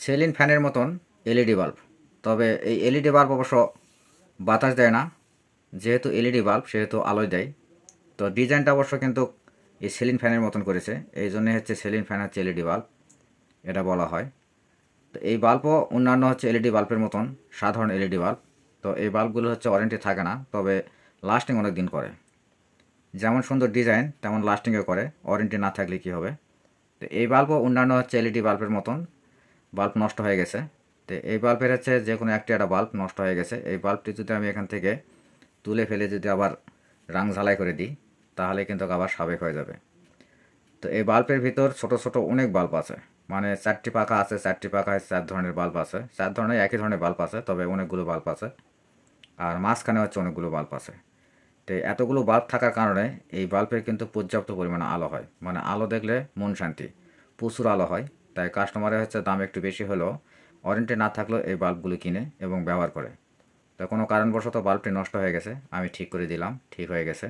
Ceiling ফ্যানের মতন LED bulb, তবে এই এলইডি বাল্ব অবশ্য বাতাস দেয় না। যেহেতু এলইডি বাল্ব সেহেতু আলোয় দেয়। তো ডিজাইনটা অবশ্য কিন্তু এই সিলিং ফ্যানের মতন করেছে, এই জন্যই হচ্ছে সিলিং ফ্যান হচ্ছে এলইডি বাল্ব এটা বলা হয়। তো এই বাল্বও অন্যান্য হচ্ছে এলইডি বাল্বের মতন সাধারণ এলইডি বাল্ব। তো এই বাল্বগুলো হচ্ছে ওয়ারেন্টি থাকে না, তবে লাস্টিং অনেক দিন করে। যেমন সুন্দর ডিজাইন তেমন লাস্টিংও করে, ওয়ারেন্টি না থাকলে কী হবে। তো এই বাল্বও অন্যান্য হচ্ছে এলইডি বাল্বের মতন বাল্ব নষ্ট হয়ে গেছে। তো এই বাল্বের হচ্ছে যে কোনো একটা বাল্ব নষ্ট হয়ে গেছে। এই বাল্বটি যদি আমি এখান থেকে তুলে ফেলে যদি আবার রং ঝালাই করে দিই তাহলে কিন্তু আবার স্বাভাবিক হয়ে যাবে। তো এই বাল্বের ভিতর ছোট ছোট অনেক বাল্ব আছে, মানে 4টি পাখা আছে, 4টি পাখায় 4 ধরনের বাল্ব আছে, 4 ধরনের একই ধরনের বাল্ব আছে, তবে অনেকগুলো বাল্ব আছে। আর মাঝখানে হচ্ছে অনেকগুলো বাল্ব আছে। তো এতগুলো বাল্ব থাকার কারণে এই বাল্বের কিন্তু পর্যাপ্ত পরিমাণে আলো হয়, মানে আলো দেখলে মন শান্তি, প্রচুর আলো হয়। তাই কাস্টমারের হচ্ছে দাম একটু বেশি হলেও ওয়ারেন্টি না থাকলেও এই বাল্বগুলো কিনে এবং ব্যবহার করে। তো কোনো কারণবশত বাল্বটি নষ্ট হয়ে গেছে, আমি ঠিক করে দিলাম, ঠিক হয়ে গেছে।